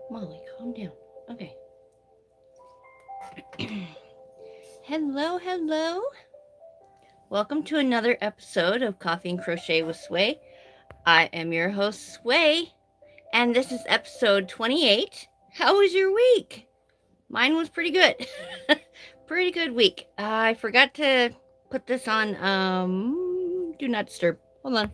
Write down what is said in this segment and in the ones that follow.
Molly, calm down. Okay. Hello, hello. Welcome to another episode of Coffee and Crochet with Sway. I am your host, Sway, and this is episode 28. How was your week? Mine was pretty good. Pretty good week. I forgot to put this on do not disturb. Hold on.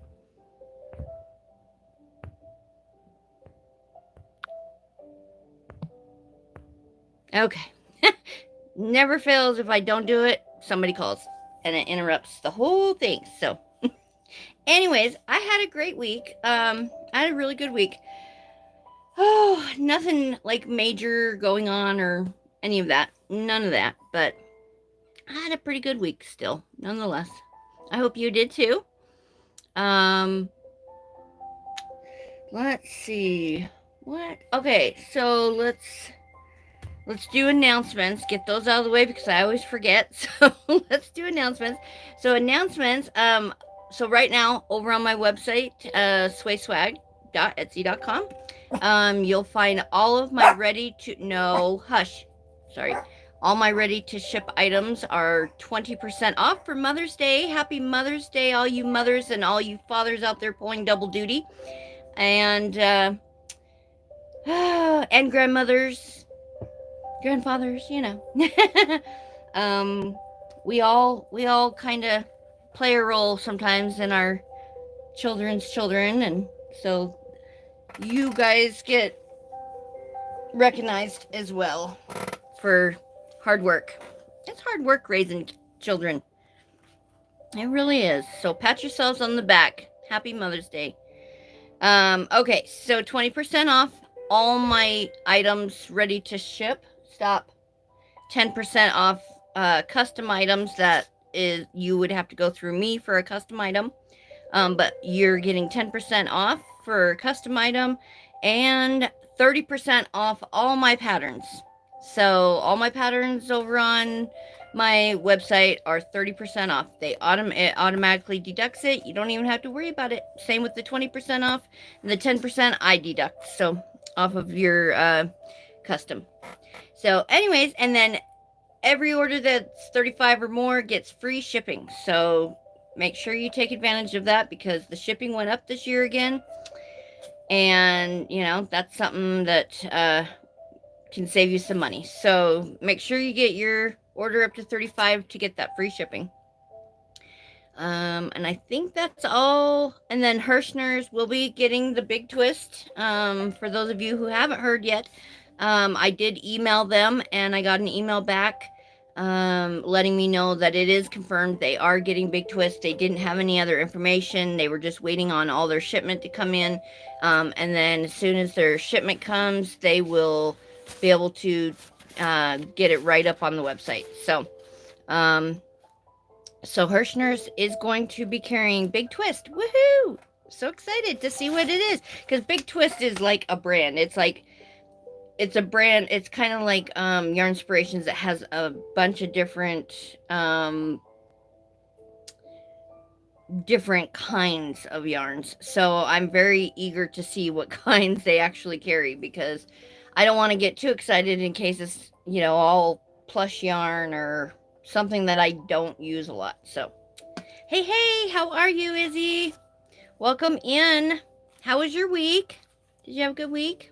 Okay. Never fails if I don't do it, somebody calls and it interrupts the whole thing. So, anyways, I had a great week. I had a really good week. Oh, nothing like major going on or any of that. None of that. But I had a pretty good week still, nonetheless. I hope you did too. Um, let's see. What? Okay, so let's do announcements. Get those out of the way because I always forget. So let's do announcements. So announcements. So right now over on my website, swayswag.etsy.com, you'll find all of my ready to no hush. Sorry. All my ready to ship items are 20% off for Mother's Day. Happy Mother's Day, all you mothers and all you fathers out there pulling double duty. And and grandmothers, grandfathers, um, we all kind of play a role sometimes in our children's children, and so you guys get recognized as well for hard work. It's hard work raising children. It really is. So pat yourselves on the back. Happy Mother's Day. Okay, so 20% off all my items ready to ship. Stop. 10% off custom items that is you would have to go through me for a custom item. But you're getting 10% off for a custom item and 30% off all my patterns. So all my patterns over on my website are 30% off. It automatically deducts it. You don't even have to worry about it. Same with the 20% off. And the 10% I deduct. So off of your custom. So anyways, and then every order that's 35 or more gets free shipping. So make sure you take advantage of that because the shipping went up this year again. And, that's something that can save you some money. So make sure you get your order up to 35 to get that free shipping. And I think that's all. And then Hirschner's will be getting the big twist. For those of you who haven't heard yet, I did email them and I got an email back letting me know that it is confirmed they are getting big twist. They didn't have any other information. They were just waiting on all their shipment to come in. And then as soon as their shipment comes, they will be able to get it right up on the website. So Hirschner's is going to be carrying Big Twist. Woohoo! So excited to see what it is. Because Big Twist is like a brand. It's a brand. It's kind of like Yarn Inspirations that has a bunch of different kinds of yarns. So I'm very eager to see what kinds they actually carry because I don't want to get too excited in case it's, all plush yarn or something that I don't use a lot. So, hey, how are you, Izzy? Welcome in. How was your week? Did you have a good week?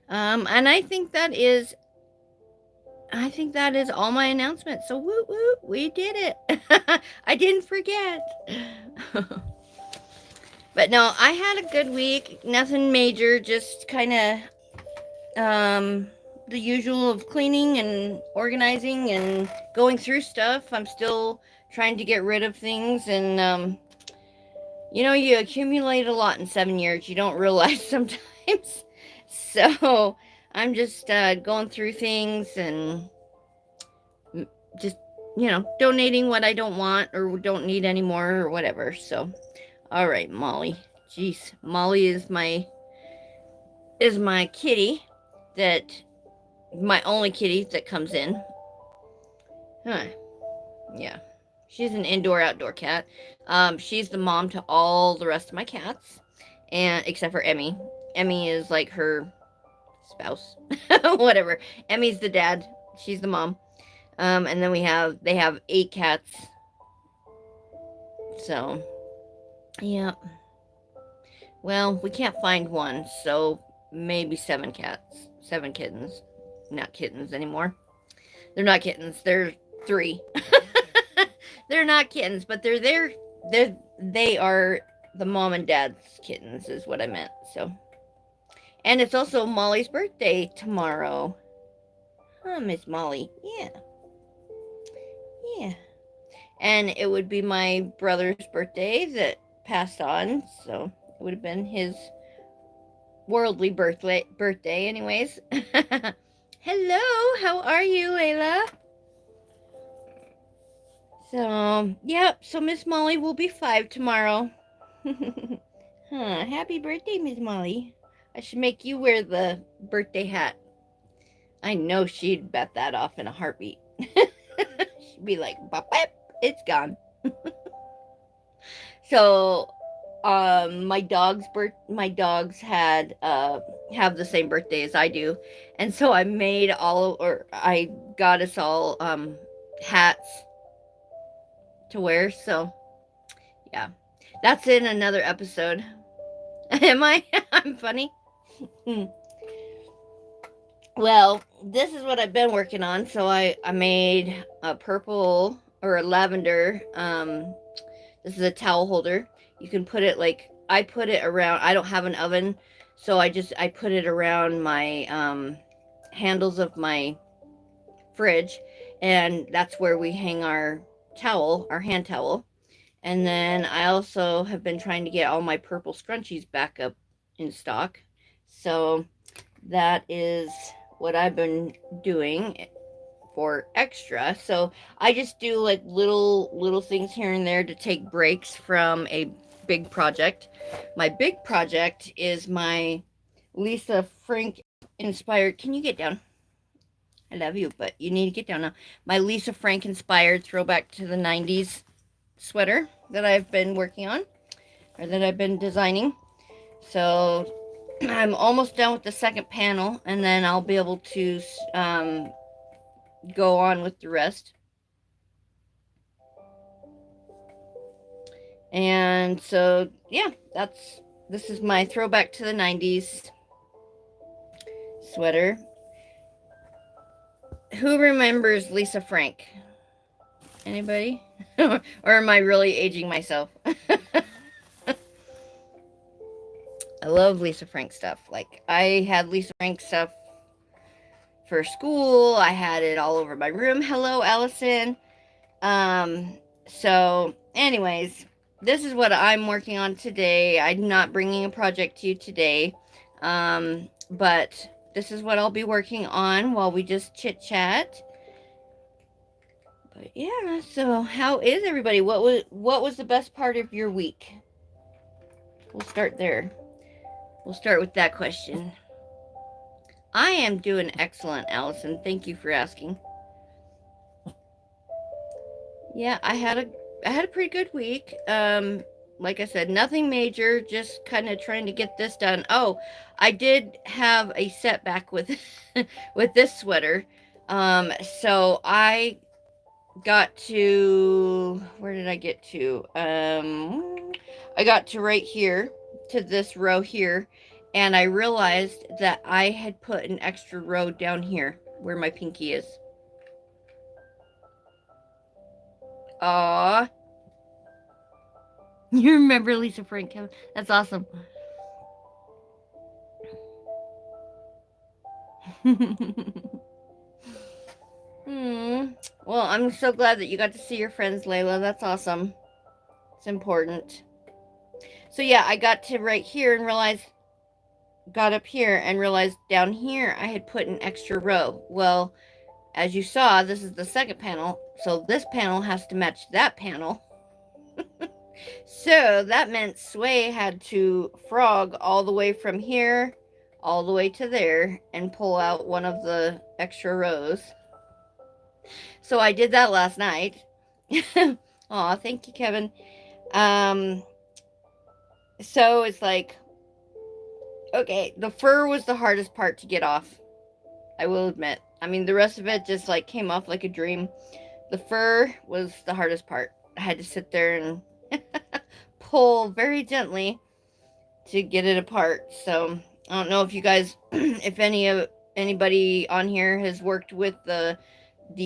And I think that is all my announcements. So woo, we did it. I didn't forget. But no, I had a good week. Nothing major, just kind of the usual of cleaning and organizing and going through stuff. I'm still trying to get rid of things, and you accumulate a lot in 7 years. You don't realize sometimes. So I'm just going through things and just donating what I don't want or don't need anymore or whatever. So all right, Molly. Jeez, Molly is my kitty, that my only kitty that comes in. Huh. Yeah. She's an indoor-outdoor cat. She's the mom to all the rest of my cats, and except for Emmy. Emmy is like her spouse. Whatever. Emmy's the dad. She's the mom. And then they have 8 cats. So, yeah. Well, we can't find one, so maybe 7 cats. 7 kittens. Not kittens anymore. They're not kittens. They're 3. They're not kittens, but they are the mom and dad's kittens is what I meant. So, and it's also Molly's birthday tomorrow. Oh, Miss Molly. Yeah. Yeah. And it would be my brother's birthday that passed on, so it would have been his worldly birthday anyways. Hello, how are you, Layla? So, yep, so Miss Molly will be 5 tomorrow. Happy birthday, Miss Molly. I should make you wear the birthday hat. I know she'd bet that off in a heartbeat. She'd be like, bop, bop, it's gone. So, my dogs had have the same birthday as I do, and so I got us all hats to wear. So, yeah, that's in another episode. Am I? I'm funny. Well, this is what I've been working on. So I made a purple or a lavender. This is a towel holder. You can put it like I put it around. I don't have an oven, so I put it around my handles of my fridge, and that's where we hang our towel, our hand towel. And then I also have been trying to get all my purple scrunchies back up in stock. So that is what I've been doing for extra. So I just do like little things here and there to take breaks from a big project. My big project is my Lisa Frank inspired. Can you get down? I love you, but you need to get down now. My Lisa Frank inspired throwback to the 90s sweater that I've been working on, or that I've been designing. So I'm almost done with the second panel, and then I'll be able to go on with the rest. And so, yeah, this is my throwback to the 90s sweater. Who remembers Lisa Frank? Anybody? Or am I really aging myself? I love Lisa Frank stuff. Like, I had Lisa Frank stuff for school. I had it all over my room. Hello, Allison. So, anyways, this is what I'm working on today. I'm not bringing a project to you today. But this is what I'll be working on while we just chit chat. But yeah, so how is everybody? What was the best part of your week? We'll start there. We'll start with that question. I am doing excellent, Allison. Thank you for asking. Yeah, I had a pretty good week. Like I said, nothing major, just kind of trying to get this done. Oh, I did have a setback with with this sweater. So I got to, where did I get to? I got to right here, to this row here, and I realized that I had put an extra row down here where my pinky is. Aw. You remember Lisa Frank, Kevin? That's awesome. Well, I'm so glad that you got to see your friends, Layla. That's awesome. It's important. So yeah, I got to right here and got up here and realized down here I had put an extra row. Well, as you saw, this is the second panel, so this panel has to match that panel. So that meant Sway had to frog all the way from here all the way to there and pull out one of the extra rows. So I did that last night. Aw, thank you, Kevin. So it's like, Okay, the fur was the hardest part to get off. I will admit. I mean, the rest of it just like came off like a dream. The fur was the hardest part. I had to sit there and pull very gently to get it apart. So I don't know if you guys, if anybody on here has worked with the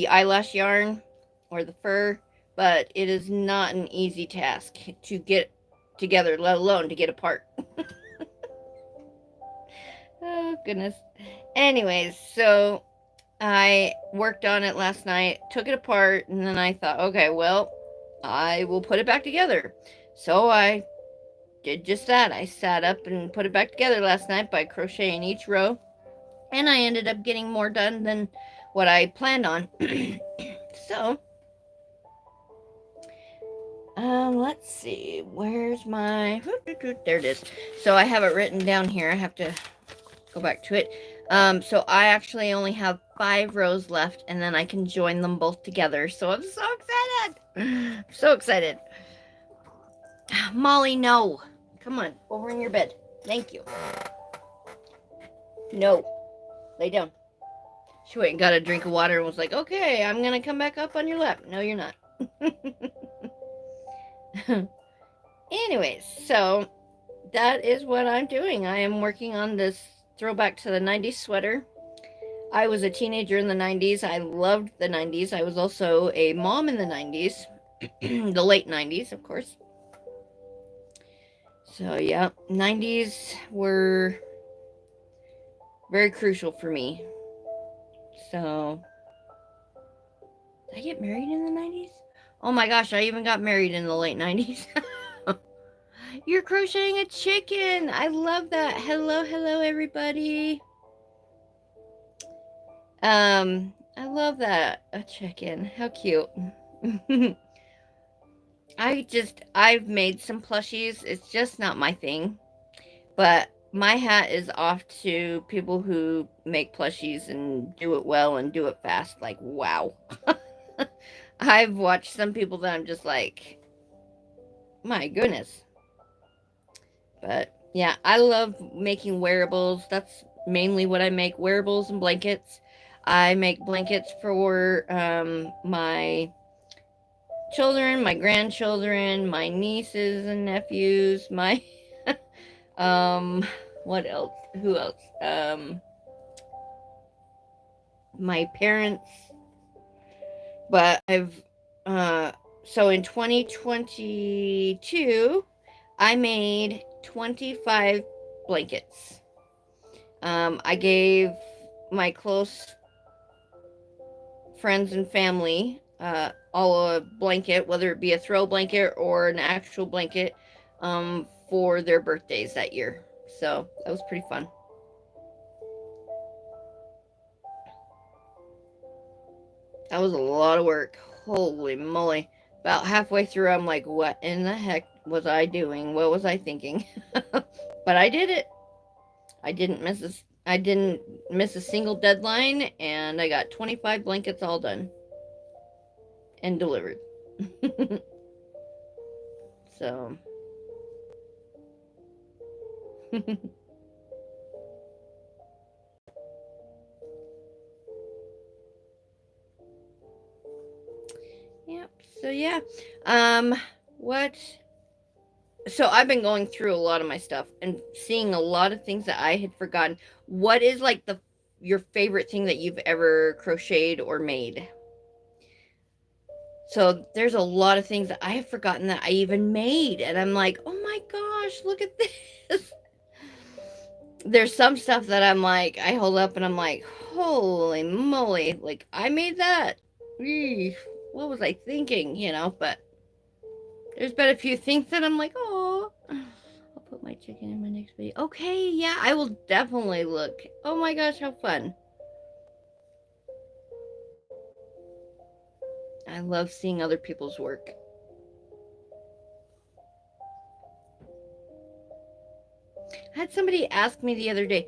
eyelash yarn or the fur, but it is not an easy task to get together, let alone to get apart. Oh goodness. Anyways, so I worked on it last night, took it apart, and then I thought, okay, well, I will put it back together. So I did just that. I sat up and put it back together last night by crocheting each row, and I ended up getting more done than what I planned on. So, let's see, where's my, there it is. So I have it written down here. I have to go back to it. So I actually only have 5 rows left, and then I can join them both together. So I'm so excited. So excited. Molly, no. Come on, over in your bed. Thank you. No. Lay down. She went and got a drink of water and was like, okay, I'm going to come back up on your lap. No, you're not. Anyways, so that is what I'm doing. I am working on this throwback to the 90s sweater. I was a teenager in the 90s. I loved the 90s. I was also a mom in the 90s. The late 90s, of course. So, yeah, 90s were very crucial for me. So, did I get married in the 90s? Oh my gosh, I even got married in the late 90s. You're crocheting a chicken. I love that. Hello, hello, everybody. I love that. A chicken. How cute. I've made some plushies. It's just not my thing. But my hat is off to people who make plushies and do it well and do it fast. Like, wow. I've watched some people that I'm just like, my goodness. But yeah, I love making wearables. That's mainly what I make, wearables and blankets. I make blankets for my children, my grandchildren, my nieces and nephews, my what else? Who else? My parents. But so in 2022 I made 25 blankets. I gave my close friends and family all a blanket, whether it be a throw blanket or an actual blanket, for their birthdays that year. So that was pretty fun. That was a lot of work. Holy moly. About halfway through, I'm like, what in the heck was I doing? What was I thinking? But I did it. I didn't miss a single deadline, and I got 25 blankets all done and delivered. So yep. So yeah. What so I've been going through a lot of my stuff and seeing a lot of things that I had forgotten. What is like your favorite thing that you've ever crocheted or made? So there's a lot of things that I have forgotten that I even made, and I'm like, oh my gosh, look at this. There's some stuff that I'm like, I hold up and I'm like, holy moly, like I made that. Eesh, what was I thinking, but there's been a few things that I'm like, oh, I'll put my chicken in my next video. Okay, yeah, I will definitely look. Oh my gosh, how fun. I love seeing other people's work. I had somebody ask me the other day,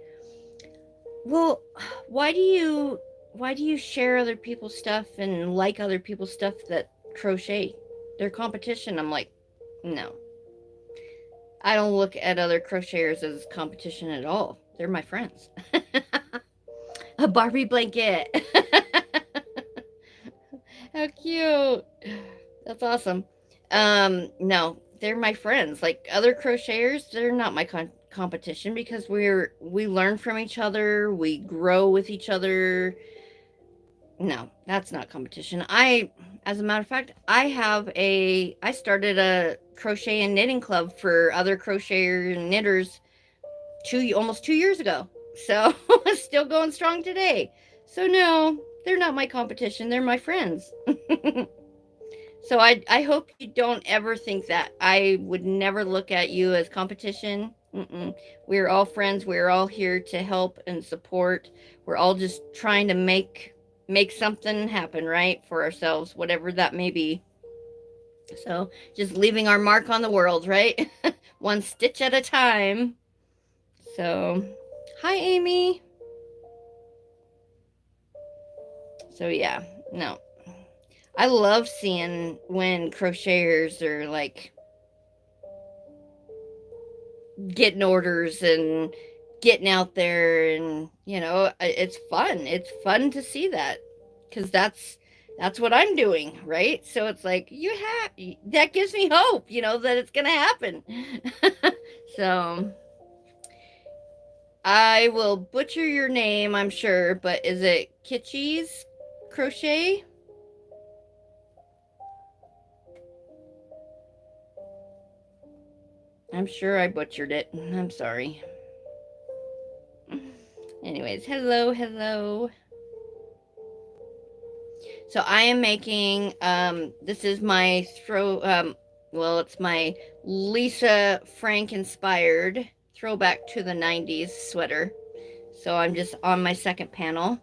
well, why do you share other people's stuff and like other people's stuff that crochet? Their competition. I'm like, no. I don't look at other crocheters as competition at all. They're my friends. A Barbie blanket. How cute. That's awesome. No, they're my friends. Like other crocheters, they're not my competition because we learn from each other, we grow with each other. No, that's not competition. As a matter of fact, I started a crochet and knitting club for other crocheter and knitters almost 2 years ago. So still going strong today. So no, they're not my competition. They're my friends. So I hope you don't ever think that. I would never look at you as competition. Mm-mm. We're all friends. We're all here to help and support. We're all just trying to make something happen, right, for ourselves, whatever that may be. So just leaving our mark on the world, right? One stitch at a time. So, hi, Amy. So yeah, no. I love seeing when crocheters are like getting orders and getting out there, and it's fun. It's fun to see that because that's what I'm doing, right? So it's like that gives me hope, that it's gonna happen. So I will butcher your name, I'm sure, but is it Kitschy's Crochet? I'm sure I butchered it. I'm sorry. Anyways, hello, hello. So I am making, this is my it's my Lisa Frank inspired throwback to the 90s sweater. So I'm just on my second panel.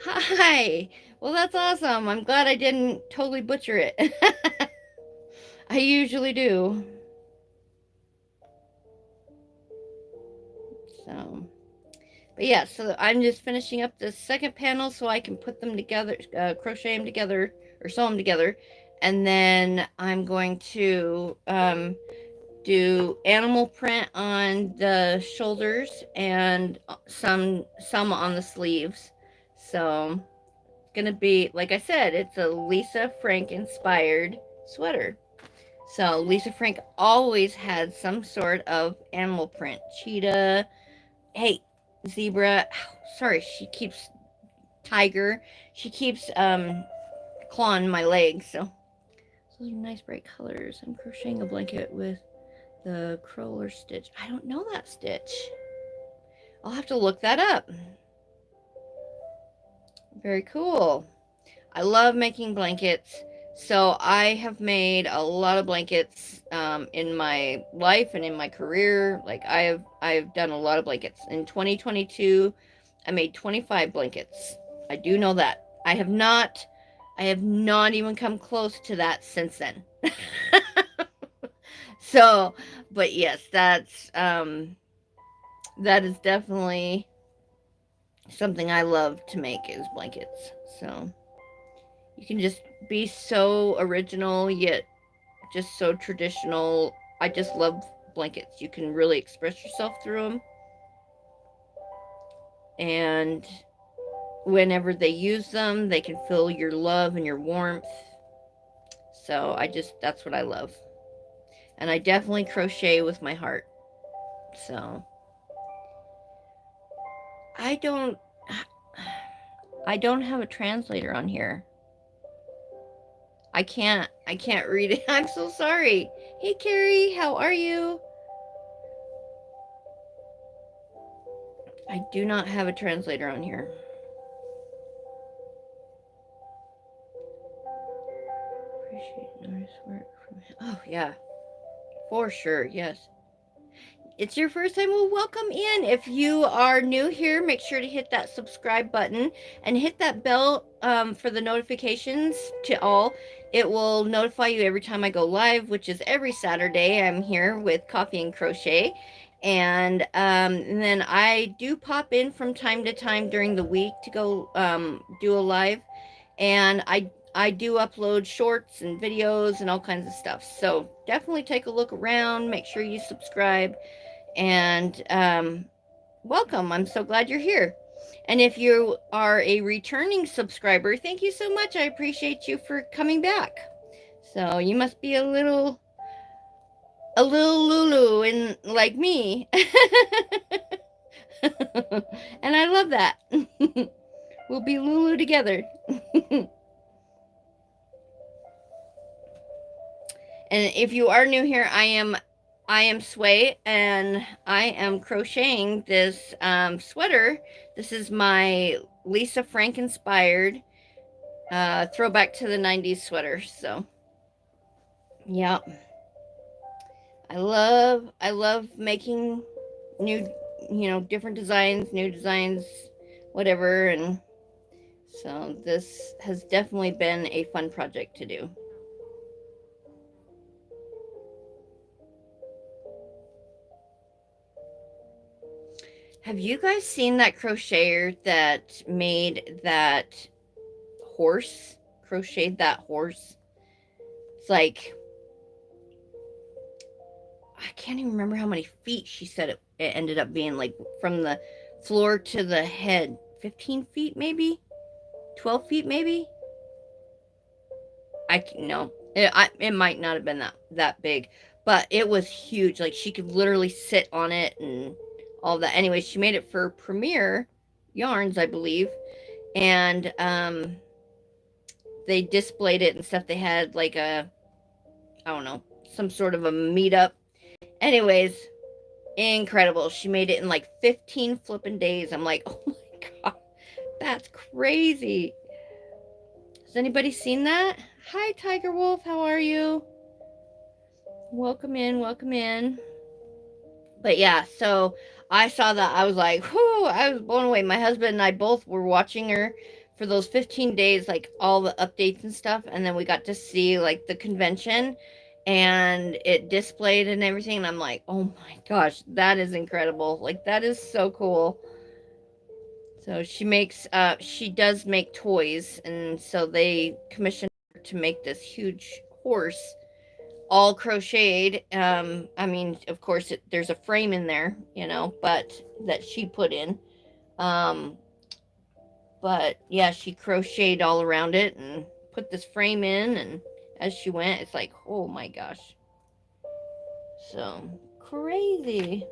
Hi. Well, that's awesome. I'm glad I didn't totally butcher it. I usually do. So, but yeah, so I'm just finishing up the second panel so I can put them together, crochet them together, or sew them together. And then I'm going to do animal print on the shoulders and some on the sleeves. So it's gonna be, like I said, it's a Lisa Frank inspired sweater. So Lisa Frank always had some sort of animal print. Cheetah, hey, zebra. Sorry, tiger. She keeps clawing my leg. So those are nice bright colors. I'm crocheting a blanket with the crawler stitch. I don't know that stitch. I'll have to look that up. Very cool. I love making blankets. So I have made a lot of blankets in my life and in my career. Like I've done a lot of blankets. In 2022, I made 25 blankets. I do know that. I have not even come close to that since then. So, but yes, that is definitely something I love to make, is blankets. So you can just be so original yet just so traditional. I just love blankets. You can really express yourself through them. And whenever they use them, they can feel your love and your warmth. So that's what I love. And I definitely crochet with my heart. So I don't have a translator on here. I can't read it. I'm so sorry. Hey Carrie, how are you? I do not have a translator on here. Appreciate nice work from him. Oh yeah, for sure. Yes. It's your first time, well, welcome in. If you are new here, make sure to hit that subscribe button and hit that bell for the notifications to all. It will notify you every time I go live, which is every Saturday. I'm here with Coffee and Crochet. And then I do pop in from time to time during the week to go do a live. And I do upload shorts and videos and all kinds of stuff. So definitely take a look around. Make sure you subscribe. And welcome. I'm so glad you're here. And if you are a returning subscriber, thank you so much. I appreciate you for coming back. So you must be a little Lulu in like me. And I love that. We'll be Lulu together. And if you are new here, I am Sway, and I am crocheting this sweater. This is my Lisa Frank inspired throwback to the 90s sweater. So yeah, I love making new, different designs, new designs, whatever. And so this has definitely been a fun project to do. Have you guys seen that crocheter that made that horse? Crocheted that horse? It's like, I can't even remember how many feet she said it ended up being, like from the floor to the head. 15 feet maybe? 12 feet maybe? No. It might not have been that big, but it was huge. Like she could literally sit on it and all that. Anyway, she made it for Premier Yarns, I believe, and they displayed it and stuff. They had like I don't know, some sort of a meetup. Anyways, incredible. She made it in like 15 flipping days. I'm like, oh my god, that's crazy. Has anybody seen that? Hi, Tiger Wolf. How are you? Welcome in. Welcome in. But yeah, so I saw that. I was like, whoo, I was blown away. My husband and I both were watching her for those 15 days, like all the updates and stuff. And then we got to see like the convention and it displayed and everything. And I'm like, oh my gosh, that is incredible. Like, that is so cool. So she does make toys. And so they commissioned her to make this huge horse, all crocheted. I mean, of course, there's a frame in there, but that she put in. But yeah, she crocheted all around it and put this frame in, and as she went, it's like, oh my gosh. So crazy.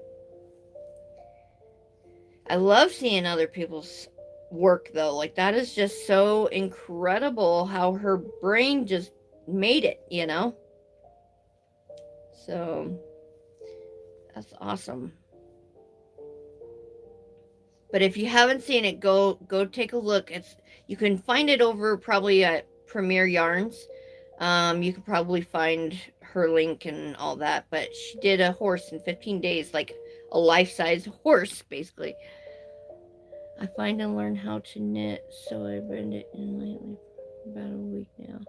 I love seeing other people's work though. Like, that is just so incredible how her brain just made it, So that's awesome. But if you haven't seen it, go take a look. You can find it over probably at Premier Yarns. You could probably find her link and all that. But she did a horse in 15 days, like a life-size horse, basically. I find and learn how to knit, so I've been in lately for about a week now.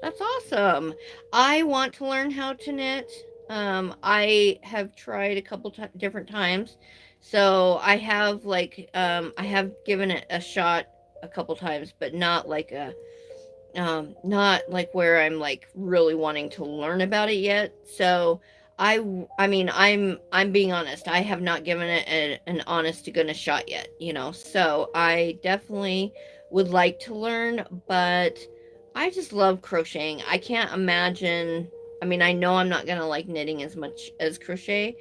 That's awesome. I want to learn how to knit. I have tried a couple different times. So I have I have given it a shot a couple times, but not like not like where I'm like really wanting to learn about it yet. So I mean, I'm being honest. I have not given it an honest to goodness shot yet, So I definitely would like to learn, but I just love crocheting. I can't imagine. I mean, I know I'm not going to like knitting as much as crochet.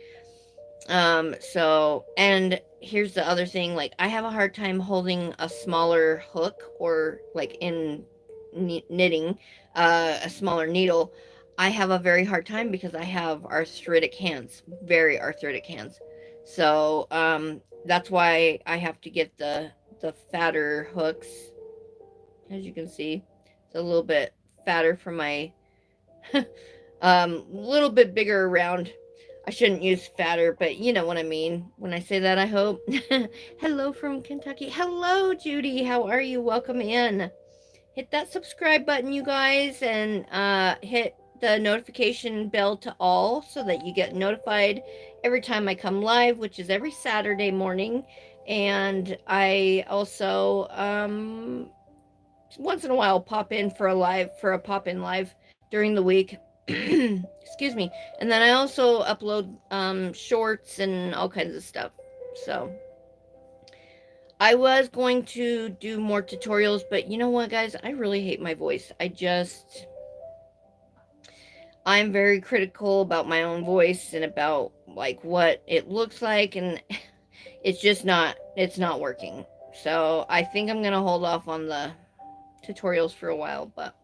So, and here's the other thing, like I have a hard time holding a smaller hook or like in knitting, a smaller needle. I have a very hard time because I have arthritic hands, very arthritic hands. So, that's why I have to get the fatter hooks. As you can see, it's a little bit fatter for my, little bit bigger around. I shouldn't use fatter, but you know what I mean when I say that, I hope. Hello from Kentucky. Hello, Judy. How are you? Welcome in. Hit that subscribe button, you guys, and hit the notification bell to all so that you get notified every time I come live, which is every Saturday morning. And I also once in a while pop in for a pop in live during the week. Excuse me. And then I also upload shorts and all kinds of stuff. So I was going to do more tutorials, but you know what, guys? I really hate my voice. I'm very critical about my own voice and about like what it looks like, and it's not working. So I think I'm gonna hold off on the tutorials for a while, but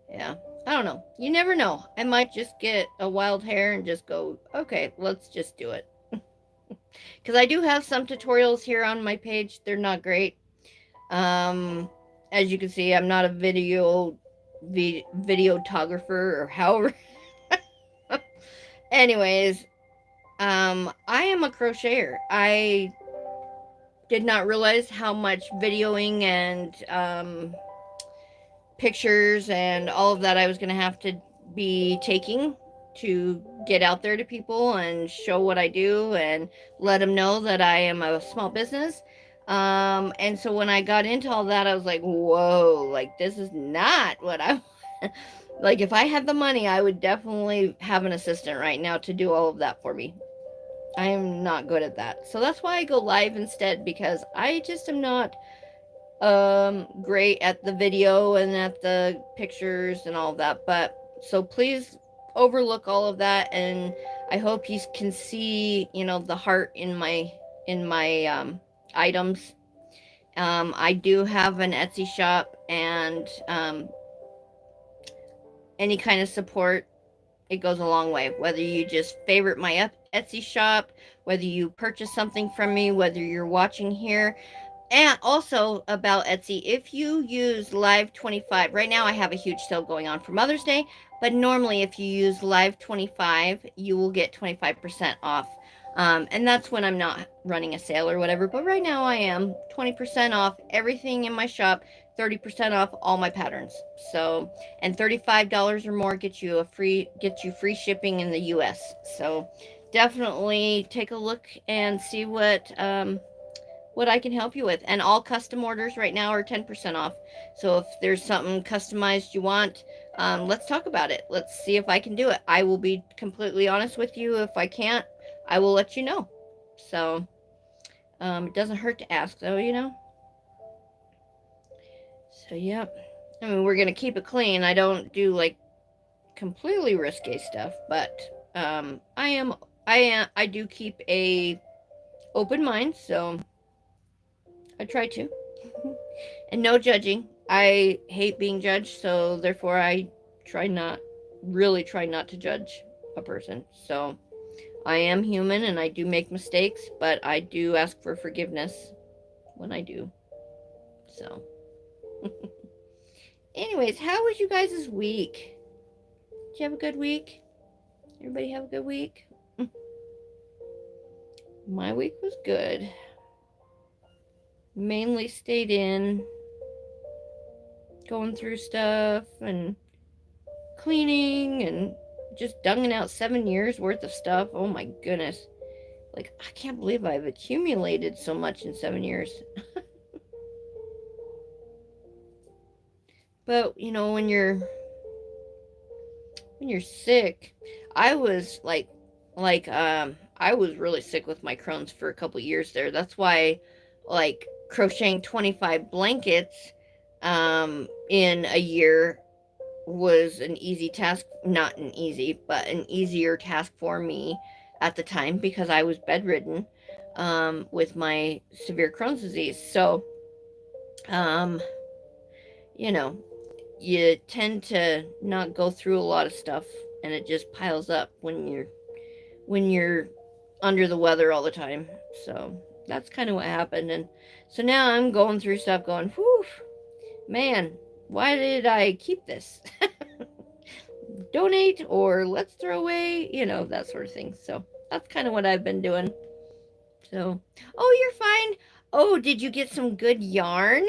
yeah, I don't know. You never know. I might just get a wild hair and just go, okay, let's just do it. Because I do have some tutorials here on my page. They're not great. As you can see, I'm not a videographer or however. Anyways, I am a crocheter. I did not realize how much videoing and pictures and all of that I was going to have to be taking to get out there to people and show what I do and let them know that I am a small business. And so when I got into all that, I was like, whoa, like this is not what I like. If I had the money, I would definitely have an assistant right now to do all of that for me. I am not good at that. So that's why I go live instead, because I just am not great at the video and at the pictures and all of that. But so please overlook all of that, and I hope you can see, you know, the heart in my items. I do have an Etsy shop, and any kind of support, it goes a long way. Whether you just favorite my Etsy shop, whether you purchase something from me, whether you're watching here. And also about Etsy, if you use Live 25, right now I have a huge sale going on for Mother's Day, but normally if you use Live 25, you will get 25% off. And that's when I'm not running a sale or whatever, but right now I am 20% off everything in my shop, 30% off all my patterns. So, and $35 or more gets you free shipping in the US. So, definitely take a look and see what I can help you with. And all custom orders right now are 10% off. So if there's something customized you want, let's talk about it. Let's see if I can do it. I will be completely honest with you. If I can't, I will let you know. So it doesn't hurt to ask, though, you know. So yeah, I mean, we're gonna keep it clean. I don't do like completely risque stuff, but I do keep a open mind. So I try to. And no judging. I hate being judged, so therefore I really try not to judge a person. So I am human and I do make mistakes, but I do ask for forgiveness when I do. So anyways, how was you guys' week? Did you have a good week? Everybody have a good week? My week was good. Mainly stayed in, going through stuff and cleaning and just dunging out 7 years worth of stuff. Oh my goodness. Like, I can't believe I've accumulated so much in 7 years. But, you know, when you're sick, I was I was really sick with my Crohn's for a couple years there. That's why like crocheting 25 blankets in a year was an easy task, not an easy, but an easier task for me at the time, because I was bedridden with my severe Crohn's disease. So you know, you tend to not go through a lot of stuff, and it just piles up when you're under the weather all the time. So that's kind of what happened. And so now I'm going through stuff going, whew, man, why did I keep this? Donate or let's throw away, you know, that sort of thing. So that's kind of what I've been doing. So, oh, you're fine. Oh, did you get some good yarn?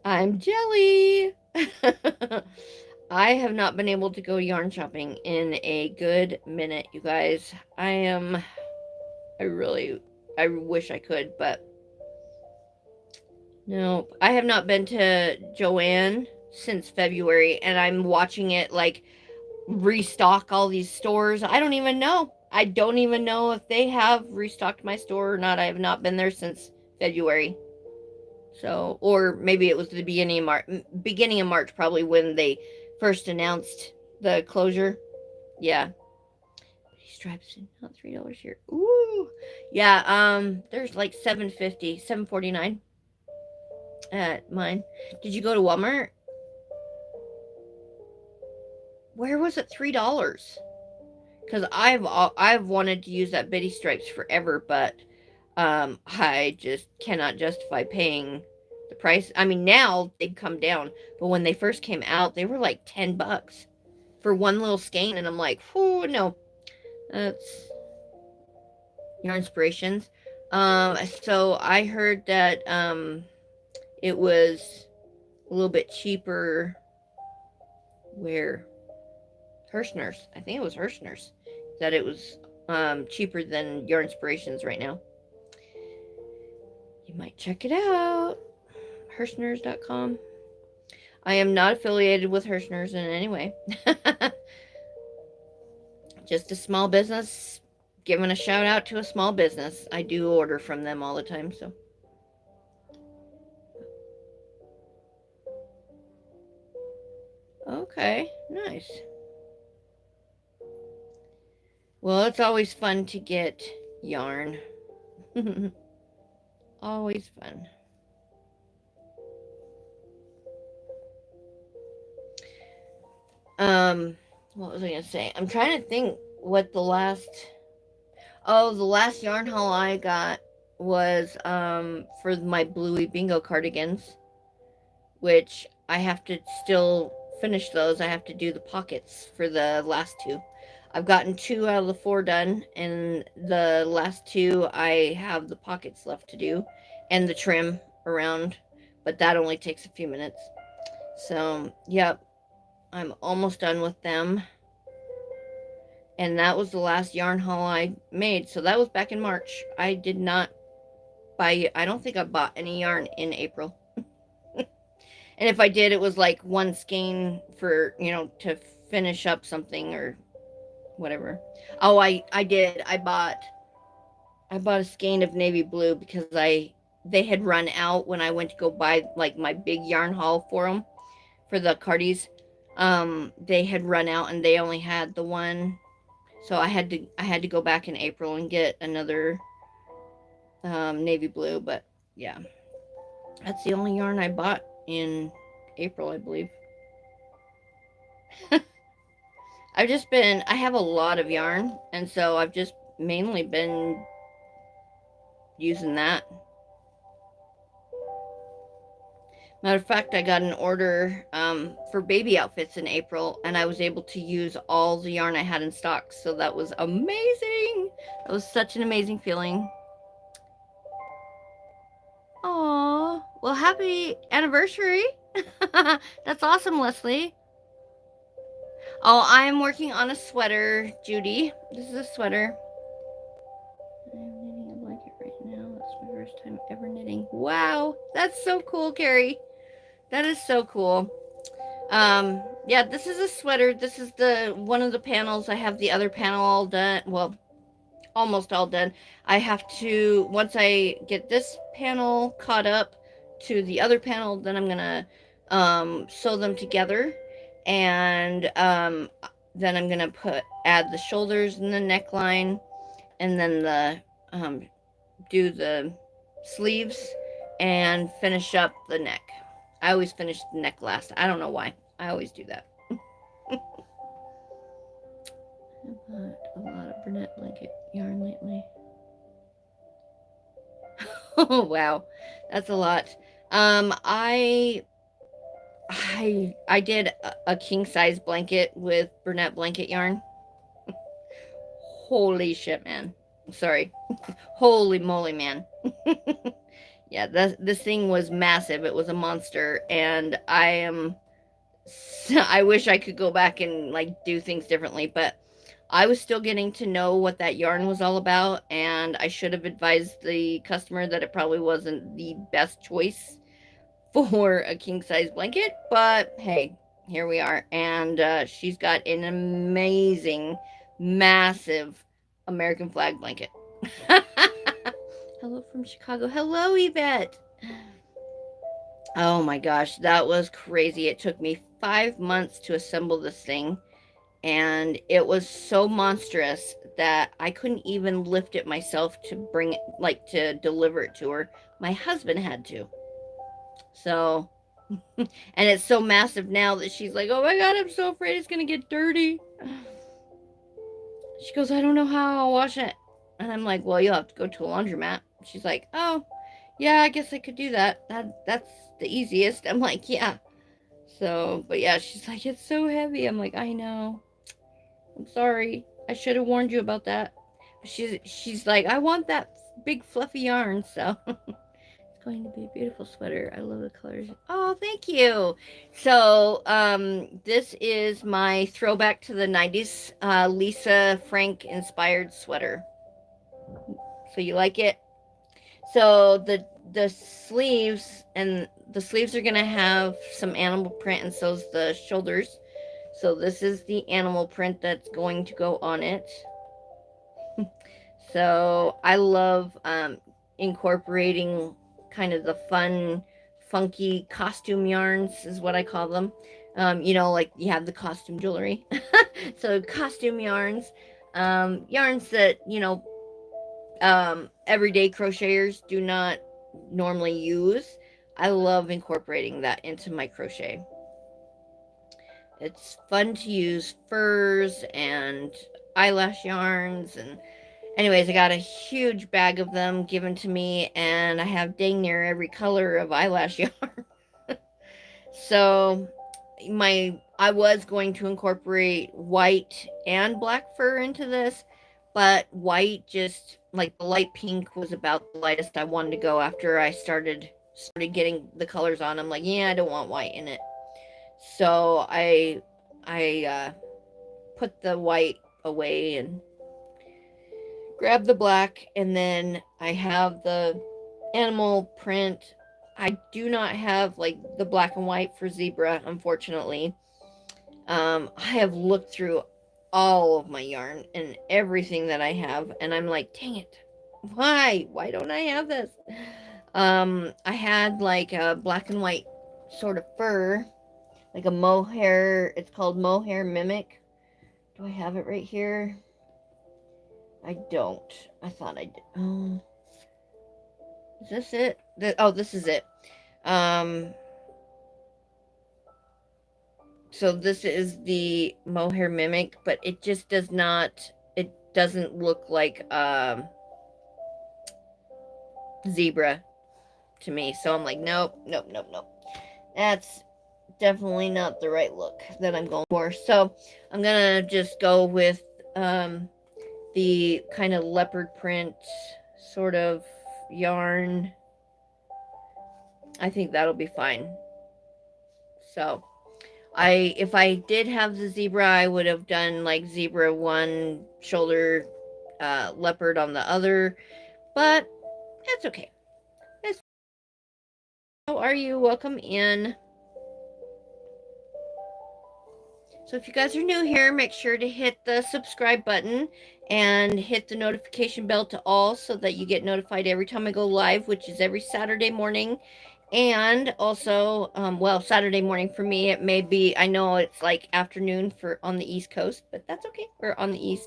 I'm Jelly. I have not been able to go yarn shopping in a good minute, you guys. I wish I could, but no. I have not been to Joann since February, and I'm watching it like restock all these stores. I don't even know. I don't even know if they have restocked my store or not. I have not been there since February. So, or maybe it was the beginning of March, probably when they first announced the closure. Yeah. Stripes, not $3 here. Ooh. Yeah, there's like 7.50, 7.49 at mine. Did you go to Walmart? Where was it $3? Because I've wanted to use that Bitty Stripes forever, but I just cannot justify paying the price. I mean, now they've come down, but when they first came out, they were like $10 for one little skein, and I'm like, whoo, no, that's your inspirations. So I heard that it was a little bit cheaper. Where Hirschner's, I think it was Hirschner's, that it was cheaper than your inspirations right now. You might check it out. Hirschners.com. I am not affiliated with Hirschner's in any way. Just a small business. Giving a shout out to a small business. I do order from them all the time, so. Okay, nice. Well, it's always fun to get yarn. Always fun. What was I gonna say? I'm trying to think what the last yarn haul I got was for my Bluey Bingo cardigans, which I have to still finish those. I have to do the pockets for the last two. I've gotten 2 out of the 4 done, and the last 2 I have the pockets left to do and the trim around, but that only takes a few minutes. So, yep, I'm almost done with them. And that was the last yarn haul I made. So that was back in March. I did not buy, I don't think I bought any yarn in April. And if I did, it was like one skein for, to finish up something or whatever. Oh, I did. I bought a skein of navy blue because they had run out when I went to go buy like my big yarn haul for them for the cardies. They had run out and they only had the one, so I had to go back in April and get another navy blue. But yeah, that's the only yarn I bought in April, I believe. I have a lot of yarn, and so I've just mainly been using that. Matter of fact, I got an order for baby outfits in April, and I was able to use all the yarn I had in stock, so that was amazing. That was such an amazing feeling. Aw, well, happy anniversary. That's awesome, Leslie. Oh, I'm working on a sweater, Judy. This is a sweater. I'm knitting a blanket right now. That's my first time ever knitting. Wow, that's so cool, Carrie. That is so cool. Yeah, this is a sweater. This is the one of the panels. I have the other panel all done. Well, almost all done. I have to, once I get this panel caught up to the other panel, then I'm gonna sew them together, and then I'm gonna add the shoulders and the neckline, and then do the sleeves and finish up the neck. I always finish the neck last. I don't know why. I always do that. I bought a lot of Burnett blanket yarn lately. Oh wow, that's a lot. I did a king size blanket with Burnett blanket yarn. Holy shit, man. Sorry. Holy moly, man. Yeah, this thing was massive. It was a monster, and I am So I wish I could go back and like do things differently, but I was still getting to know what that yarn was all about, and I should have advised the customer that it probably wasn't the best choice for a king size blanket, but hey, here we are. And she's got an amazing, massive American flag blanket. Hello from Chicago. Hello, Yvette. Oh my gosh, that was crazy. It took me 5 months to assemble this thing, and it was so monstrous that I couldn't even lift it myself to bring it, like to deliver it to her. My husband had to. So, and it's so massive now that she's like, oh my God, I'm so afraid it's going to get dirty. She goes, I don't know how I'll wash it. And I'm like, well, you'll have to go to a laundromat. She's like, oh, yeah, I guess I could do that. That's the easiest. I'm like, yeah. So, but yeah, she's like, it's so heavy. I'm like, I know. I'm sorry. I should have warned you about that. But she's like, I want that big fluffy yarn. So it's going to be a beautiful sweater. I love the colors. Oh, thank you. So, this is my throwback to the 90s Lisa Frank inspired sweater. So you like it? So the sleeves, and the sleeves are gonna have some animal print, and so's the shoulders. So this is the animal print that's going to go on it. So I love incorporating kind of the fun, funky costume yarns is what I call them. You know, like you have the costume jewelry. So costume yarns, yarns that, you know, everyday crocheters do not normally use. I love incorporating that into my crochet. It's fun to use furs and eyelash yarns, and anyways, I got a huge bag of them given to me, and I have dang near every color of eyelash yarn. So I was going to incorporate white and black fur into this, but white, just like the light pink, was about the lightest I wanted to go after I started getting the colors on. I'm like, yeah, I don't want white in it. So I put the white away and grab the black, and then I have the animal print. I do not have like the black and white for zebra, unfortunately. I have looked through all of my yarn and everything that I have, and I'm like, dang it, why don't I have this? I had like a black and white sort of fur, like a mohair. It's called mohair mimic. Do I have it right here? I don't. I thought I did. Is this it? Oh, this is it. So this is the mohair mimic, but it just does not. It doesn't look like zebra to me. So I'm like, nope, nope, nope, nope. That's definitely not the right look that I'm going for. So I'm gonna just go with the kind of leopard print sort of yarn. I think that'll be fine. So if I did have the zebra, I would have done like zebra one shoulder, leopard on the other, but that's okay. How are you? Welcome in. So if you guys are new here, make sure to hit the subscribe button and hit the notification bell to all so that you get notified every time I go live, which is every Saturday morning. And also, well, Saturday morning for me, it may be, I know it's like afternoon for on the East Coast, but that's okay. We're on the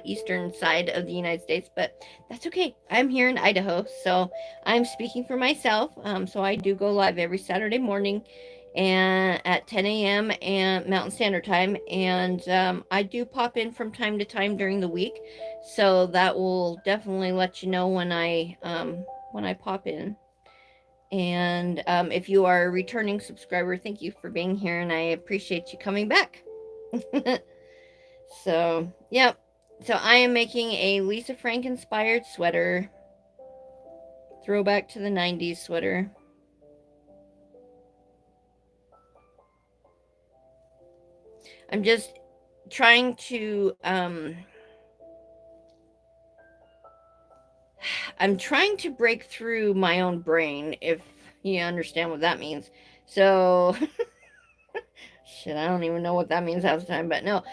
eastern side of the United States, but that's okay. I'm here in Idaho, so I'm speaking for myself. So I do go live every Saturday morning and at 10 a.m. and Mountain Standard Time, and I do pop in from time to time during the week, so that will definitely let you know when I pop in. And if you are a returning subscriber, thank you for being here, and I appreciate you coming back. So, yep. So I am making a Lisa Frank inspired sweater. Throwback to the 90s sweater. I'm just trying to I'm trying to break through my own brain, if you understand what that means. So shit, I don't even know what that means half the time, but no.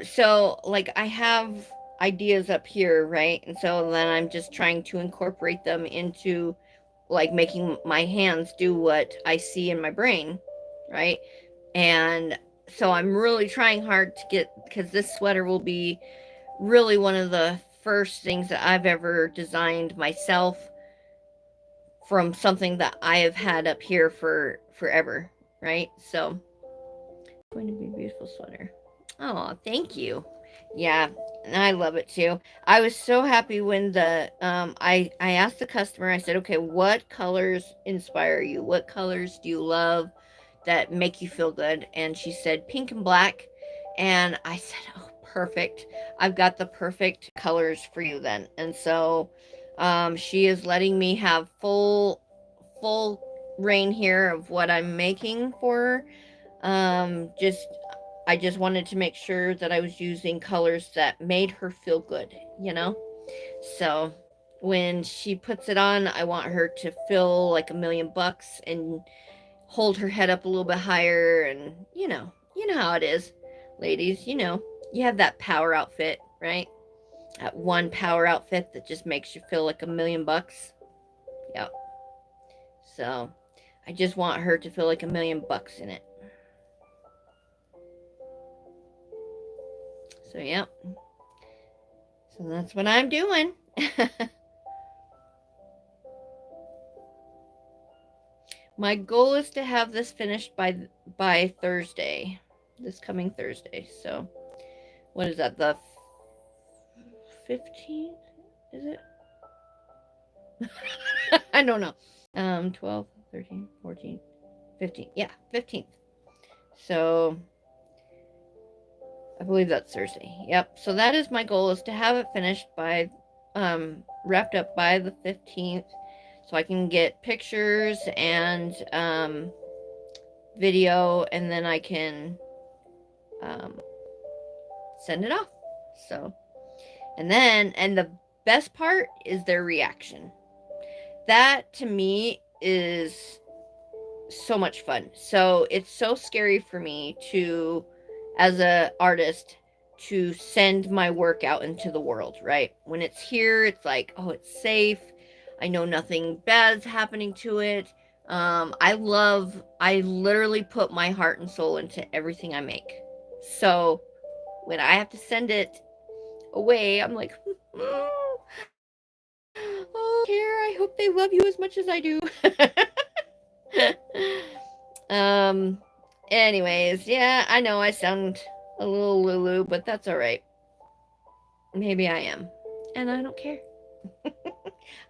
So like I have ideas up here, right? And so then I'm just trying to incorporate them into like making my hands do what I see in my brain, right? And so I'm really trying hard to get, because this sweater will be really one of the first things that I've ever designed myself from something that I have had up here for forever, right? So it's going to be a beautiful sweater. Oh, thank you. Yeah, and I love it too. I was so happy when the I asked the customer. I said, "Okay, what colors inspire you? What colors do you love that make you feel good?" And she said pink and black. And I said, "Oh, perfect. I've got the perfect colors for you then." And so she is letting me have full reign here of what I'm making for her. Just I just wanted to make sure that I was using colors that made her feel good, you know? So when she puts it on, I want her to feel like $1,000,000 and hold her head up a little bit higher, and you know how it is. Ladies, you have that power outfit, right? That one power outfit that just makes you feel like $1,000,000. Yep. So I just want her to feel like $1,000,000 in it. So yep. So that's what I'm doing. My goal is to have this finished by Thursday, this coming Thursday. So what is that? The 15th? Is it? I don't know. 12, 13, 14, 15. Yeah, 15th. So I believe that's Thursday. Yep. So that is my goal, is to have it finished by wrapped up by the 15th, so I can get pictures and video, and then I can um, send it off. So, and the best part is their reaction. That to me is so much fun. So it's so scary for me to, as a artist, to send my work out into the world, right? When it's here, it's like, oh, it's safe. I know nothing bad's happening to it. I literally put my heart and soul into everything I make. So when I have to send it away, I'm like, oh, care. I hope they love you as much as I do. um, Anyways, yeah, I know I sound a little Lulu, but that's all right. Maybe I am, and I don't care.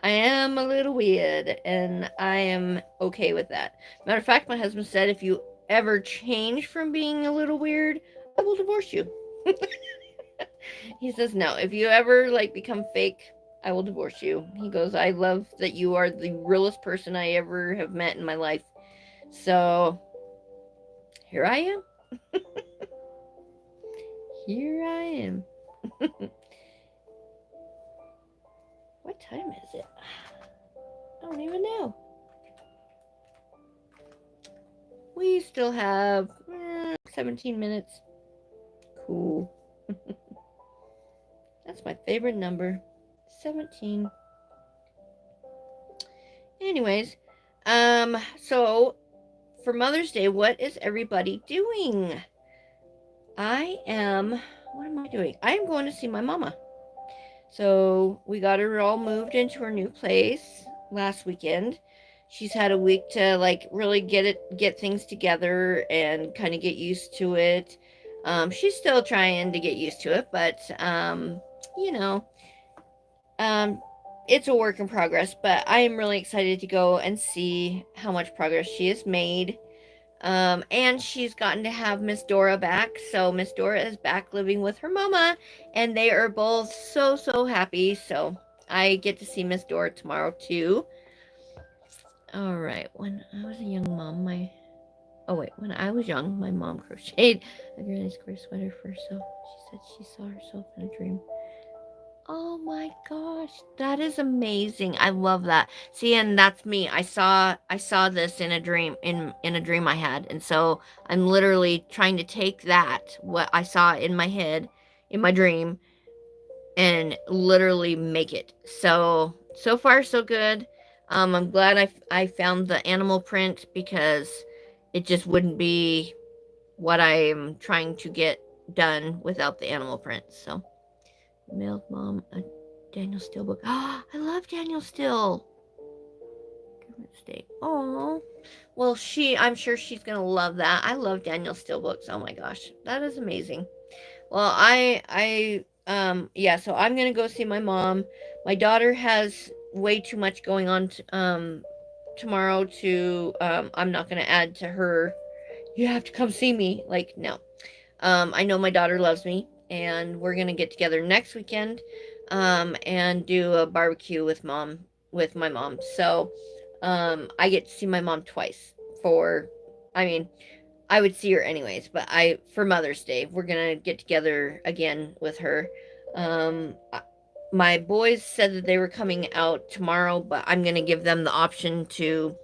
I am a little weird, and I am okay with that. Matter of fact, my husband said if you ever change from being a little weird, I will divorce you. He says, no, if you ever like become fake, I will divorce you. He goes, I love that you are the realest person I ever have met in my life. So here I am. Here I am. What time is it? I don't even know. We still have 17 minutes. Cool. That's my favorite number. 17. Anyways, so for Mother's Day, what is everybody doing? What am I doing? I am going to see my mama. So we got her all moved into her new place last weekend. She's had a week to like really get things together and kind of get used to it. She's still trying to get used to it, but you know, um, it's a work in progress. But I am really excited to go and see how much progress she has made. And she's gotten to have Miss Dora back. So Miss Dora is back living with her mama, and they are both so happy. So I get to see Miss Dora tomorrow too. All right. When I was a young mom, Oh wait, when I was young, my mom crocheted a granny square sweater for herself. She said she saw herself in a dream. Oh my gosh, that is amazing. I love that. See, and that's me. I saw this in a dream in a dream I had. And so I'm literally trying to take that what I saw in my head in my dream and literally make it. So far so good. I'm glad I found the animal print because it just wouldn't be what I am trying to get done without the animal print. So mailed mom a Daniel Steele book. Oh, I love Daniel Steele. Government state. Oh, well, I'm sure she's gonna love that. I love Daniel Steele books. Oh my gosh, that is amazing. Well, yeah. So I'm gonna go see my mom. My daughter has way too much going on tomorrow. I'm not gonna add to her. You have to come see me. Like, no. I know my daughter loves me, and we're gonna get together next weekend, and do a barbecue with my mom. So, I get to see my mom twice for, I mean, I would see her anyways, but for Mother's Day, we're gonna get together again with her. My boys said that they were coming out tomorrow, but I'm gonna give them the option to,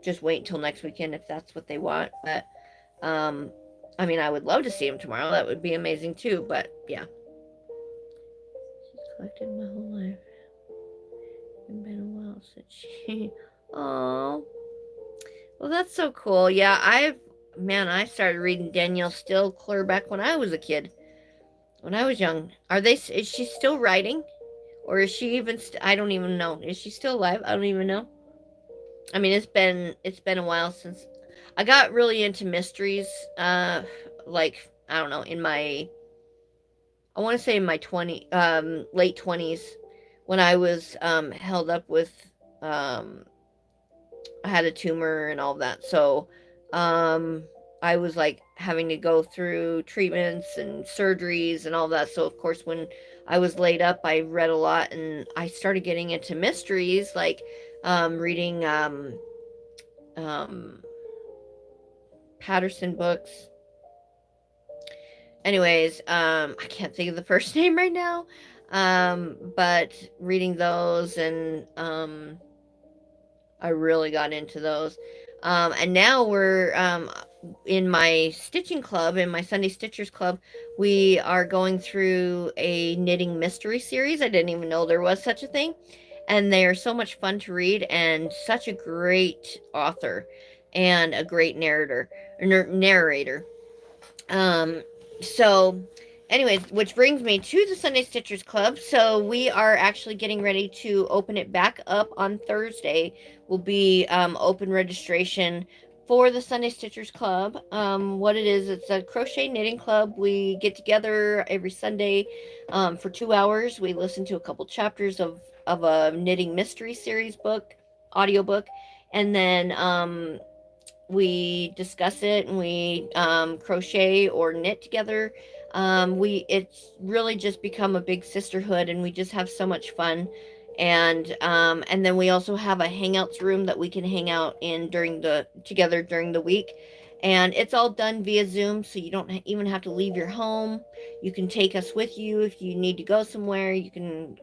just wait until next weekend if that's what they want. But um, I mean, I would love to see him tomorrow. That would be amazing too. But yeah, she's collected my whole life. It's been a while since she. Oh, well, that's so cool. Yeah, I started reading Danielle Steele clear back when I was a kid, when I was young. Is she still writing, or is she even? I don't even know. Is she still alive? I don't even know. I mean, it's been a while since I got really into mysteries. Like, I don't know, I want to say in my late 20s, when I was held up with, um, I had a tumor and all that. So um, I was like having to go through treatments and surgeries and all that. So of course, when I was laid up, I read a lot, and I started getting into mysteries, like reading um, Patterson books. Anyways, I can't think of the first name right now. But reading those, and I really got into those. And now we're in my stitching club, in my Sunday Stitchers Club, we are going through a knitting mystery series. I didn't even know there was such a thing. And they are so much fun to read, and such a great author and a great narrator. Um, so, anyways, which brings me to the Sunday Stitchers Club. So we are actually getting ready to open it back up on Thursday. Will be open registration for the Sunday Stitchers Club. What it is, it's a crochet knitting club. We get together every Sunday for 2 hours. We listen to a couple chapters of a knitting mystery series book, audiobook, and then we discuss it, and we crochet or knit together. It's really just become a big sisterhood, and we just have so much fun. And then we also have a hangouts room that we can hang out in together during the week, and it's all done via Zoom, so you don't even have to leave your home. You can take us with you if you need to go somewhere. You can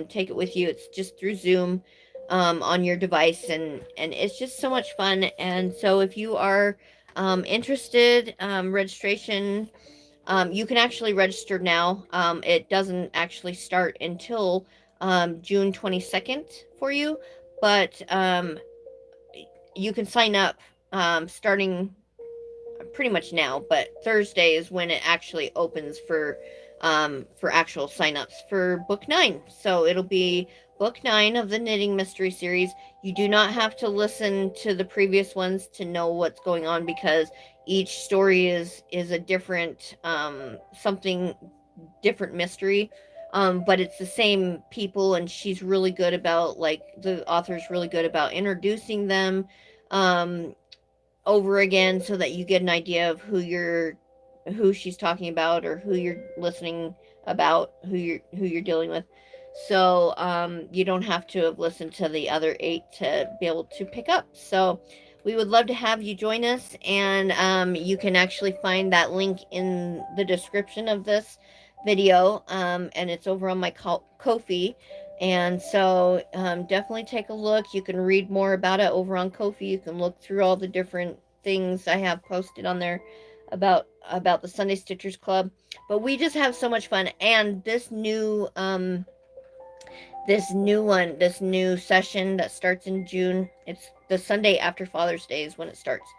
take it with you. It's just through Zoom on your device, and it's just so much fun. And so if you are interested, registration, you can actually register now. It doesn't actually start until June 22nd for you, but you can sign up starting pretty much now, but Thursday is when it actually opens for actual signups for book 9. So it'll be book 9 of the Knitting Mystery Series. You do not have to listen to the previous ones to know what's going on, because each story is a different something different mystery. But it's the same people, and she's really good about, like, the author's really good about introducing them um over again, so that you get an idea of who she's talking about, or who you're listening about, who you're dealing with. So you don't have to have listened to the other 8 to be able to pick up. So we would love to have you join us, and you can actually find that link in the description of this video, and it's over on my Ko-fi. And so definitely take a look. You can read more about it over on Ko-fi. You can look through all the different things I have posted on there about the Sunday Stitchers Club. But we just have so much fun, and this new session that starts in June. It's the Sunday after Father's Day is when it starts.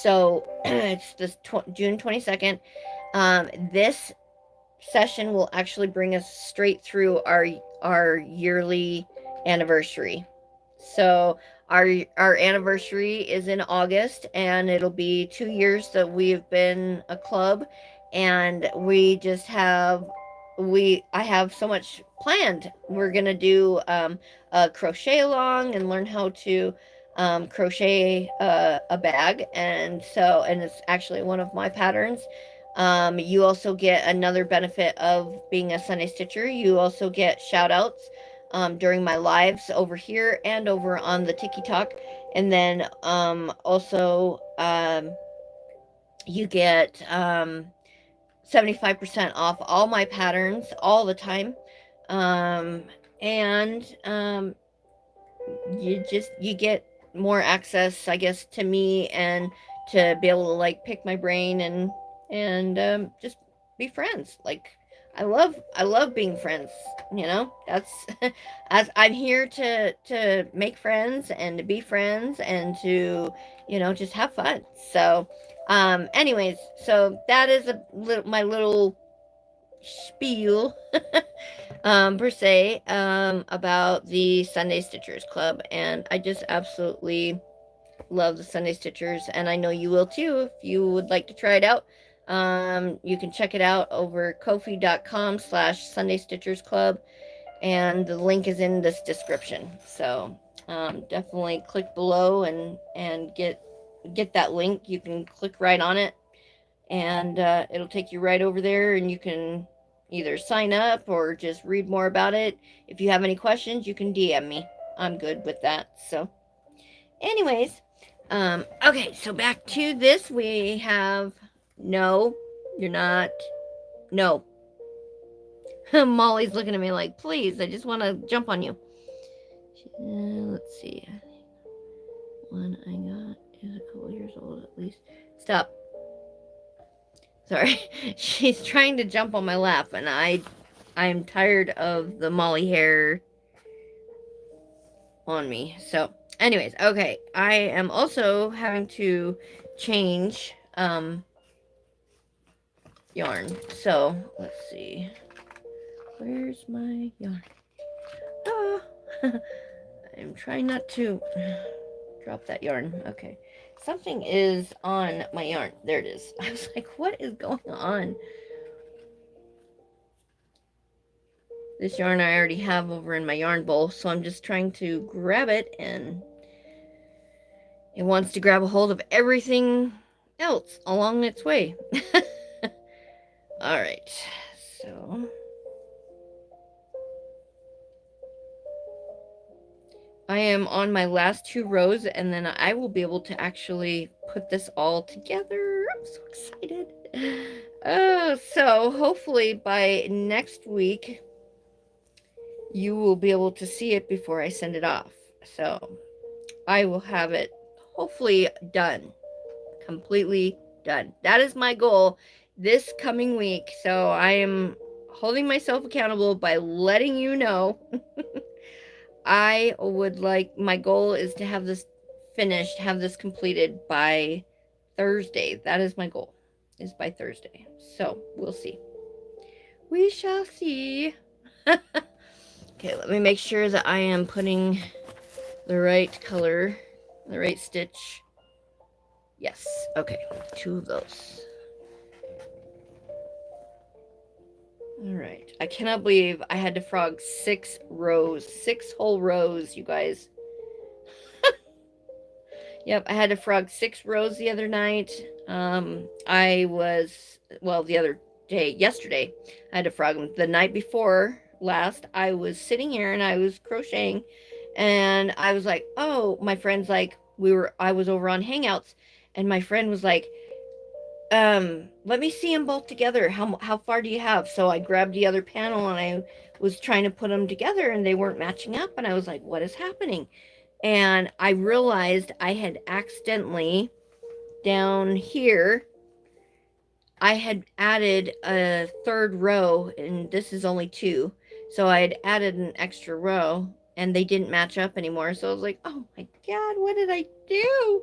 So it's this June 22nd. This session will actually bring us straight through our yearly anniversary. So our anniversary is in August, and it'll be 2 years that we've been a club, and I have so much planned. We're gonna do a crochet along and learn how to crochet a bag, and it's actually one of my patterns. You also get another benefit of being a Sunday Stitcher. You also get shout outs during my lives over here and over on the Tiki Talk. And then also you get 75% off all my patterns all the time. And you get more access, I guess, to me, and to be able to like pick my brain and just be friends. Like I love being friends, you know. That's as I'm here to make friends and to be friends and to, you know, just have fun. So anyways, so that is my little spiel per se, about the Sunday Stitchers Club, and I just absolutely love the Sunday Stitchers, and I know you will too if you would like to try it out. You can check it out over ko-fi.com/Sunday Stitchers Club, and the link is in this description. So definitely click below and get that link. You can click right on it, and it'll take you right over there, and you can either sign up or just read more about it. If you have any questions, you can DM me. I'm good with that. So anyways, okay, so back to this. We have no, you're not, no. Molly's looking at me like, please, I just want to jump on you. Let's see. One I got is a couple years old at least. Stop. Sorry. She's trying to jump on my lap, and I'm tired of the Molly hair on me. So anyways, okay, I am also having to change yarn. So let's see, where's my yarn? Ah. I'm trying not to drop that yarn. Okay, something is on my yarn. There it is. I was like, what is going on? This yarn I already have over in my yarn bowl, so I'm just trying to grab it, and it wants to grab a hold of everything else along its way. All right, so I am on my last 2 rows, and then I will be able to actually put this all together. I'm so excited. So hopefully by next week you will be able to see it before I send it off. So I will have it hopefully done, completely done. That is my goal this coming week. So I am holding myself accountable by letting you know. I would like, my goal is to have this finished, have this completed by Thursday. That is my goal, is by Thursday. So we'll see. We shall see. Okay, let me make sure that I am putting the right color, the right stitch. Yes, okay, 2 of those. All right, I cannot believe I had to frog 6 rows, 6 whole rows, you guys. Yep, I had to frog 6 rows the other night. The other day, yesterday, I had to frog them. The night before last, I was sitting here and I was crocheting, and I was like, oh, my friend's like, I was over on Hangouts, and my friend was like, let me see them both together. How far do you have? So I grabbed the other panel and I was trying to put them together and they weren't matching up. And I was like, what is happening? And I realized I had accidentally down here, I had added a third row, and this is only two. So I had added an extra row and they didn't match up anymore. So I was like, oh my God, what did I do?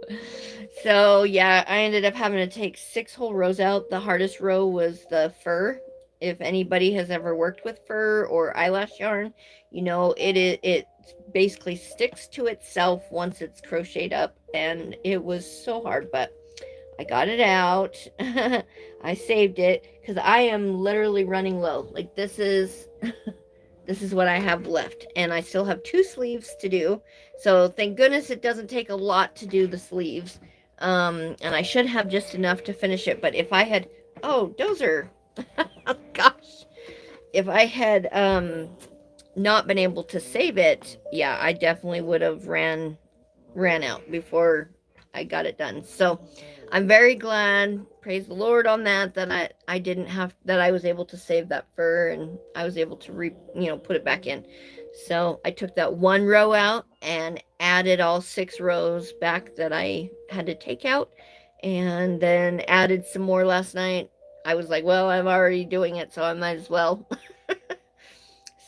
So yeah, I ended up having to take 6 whole rows out. The hardest row was the fur. If anybody has ever worked with fur or eyelash yarn, you know it basically sticks to itself once it's crocheted up, and it was so hard, but I got it out. I saved it because I am literally running low. Like this is what I have left, and I still have 2 sleeves to do. So thank goodness it doesn't take a lot to do the sleeves. And I should have just enough to finish it. But if I had, oh, Dozer, oh, gosh, if I had not been able to save it, yeah, I definitely would have ran out before I got it done. So I'm very glad, praise the Lord on that, that I didn't have, that I was able to save that fur and I was able to put it back in. So I took that 1 row out and added all 6 rows back that I had to take out, and then added some more last night. I was like, well, I'm already doing it, so I might as well.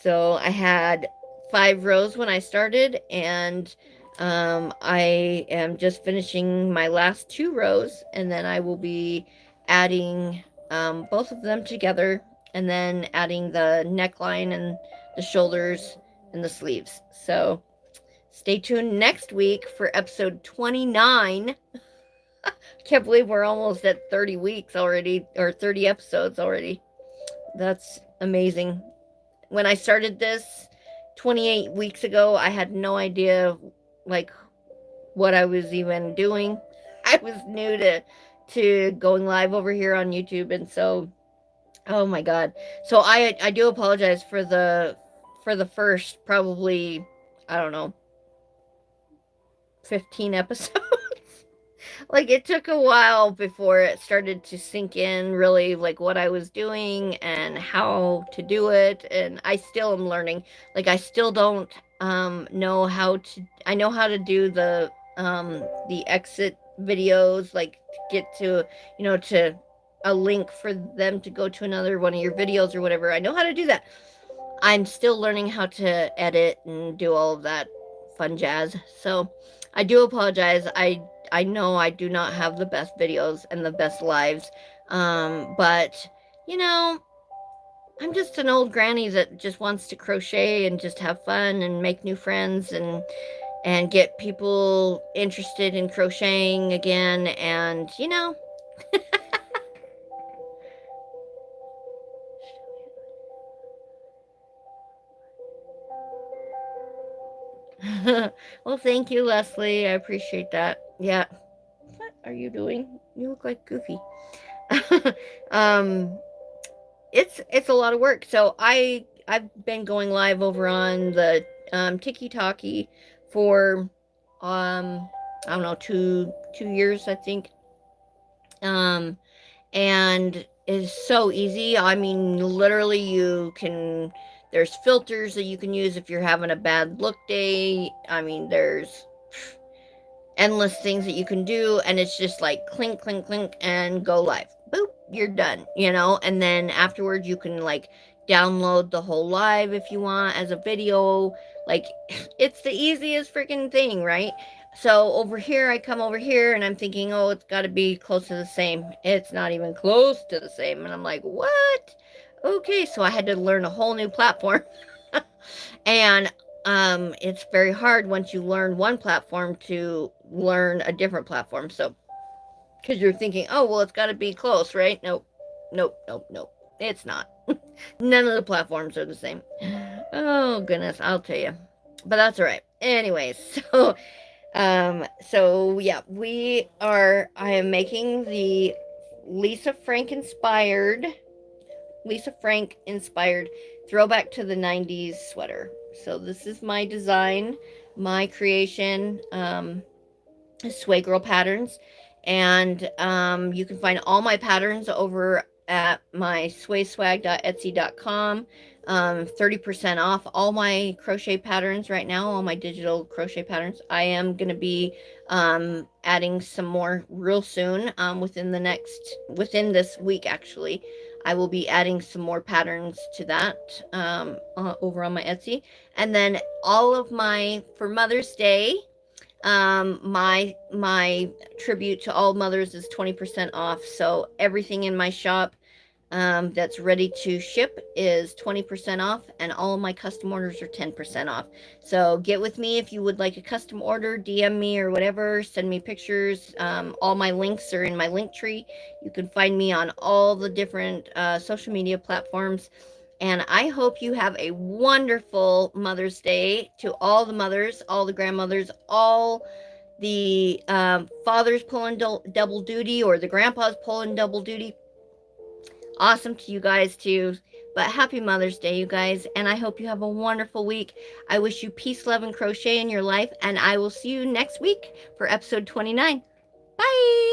So I had 5 rows when I started, and I am just finishing my last 2 rows, and then I will be adding both of them together, and then adding the neckline and the shoulders and the sleeves. So stay tuned next week for episode 29. I can't believe we're almost at 30 weeks already, or 30 episodes already. That's amazing. When I started this 28 weeks ago, I had no idea like what I was even doing. I was new to going live over here on YouTube, and so oh my God. So I do apologize for the first probably, I don't know, 15 episodes. Like it took a while before it started to sink in really like what I was doing and how to do it, and I still am learning. Like I still don't know how to, I know how to do the exit videos, like to get to, to a link for them to go to another one of your videos or whatever. I know how to do that. I'm still learning how to edit and do all of that fun jazz. So I do apologize. I know I do not have the best videos and the best lives. But you know, I'm just an old granny that just wants to crochet and just have fun and make new friends and get people interested in crocheting again, and well, thank you, Leslie. I appreciate that. Yeah. What are you doing? You look like Goofy. um, it's a lot of work. So I've been going live over on the Tiki Talkie for I don't know, 2 years, I think. Um, and it's so easy. I mean, literally, there's filters that you can use if you're having a bad look day. I mean, there's endless things that you can do, and it's just like clink clink clink and go live, boop, you're done, and then afterwards you can like download the whole live if you want as a video. Like it's the easiest freaking thing, right? So over here, I come over here and I'm thinking, oh, it's got to be close to the same. It's not even close to the same, and I'm like, what? Okay, so I had to learn a whole new platform. And it's very hard once you learn one platform to learn a different platform. So, because you're thinking, oh, well, it's got to be close, right? Nope, nope, nope, nope. It's not. None of the platforms are the same. Oh, goodness, I'll tell you. But that's all right. Anyways, so yeah, I am making the Lisa Frank inspired throwback to the 90s sweater. So this is my design, my creation. Sway Girl Patterns. And you can find all my patterns over at my swayswag.etsy.com. 30% off all my crochet patterns right now, all my digital crochet patterns. I am going to be adding some more real soon, within this week actually. I will be adding some more patterns to that over on my Etsy. And then all of my, for Mother's Day, my tribute to all mothers is 20% off. So everything in my shop that's ready to ship is 20% off, and all of my custom orders are 10% off. So get with me if you would like a custom order. DM me or whatever, send me pictures. All my links are in my link tree. You can find me on all the different social media platforms. And I hope you have a wonderful Mother's Day to all the mothers, all the grandmothers, all the fathers pulling double duty, or the grandpas pulling double duty. Awesome to you guys too. But happy Mother's Day, you guys. And I hope you have a wonderful week. I wish you peace, love, and crochet in your life. And I will see you next week for episode 29. Bye.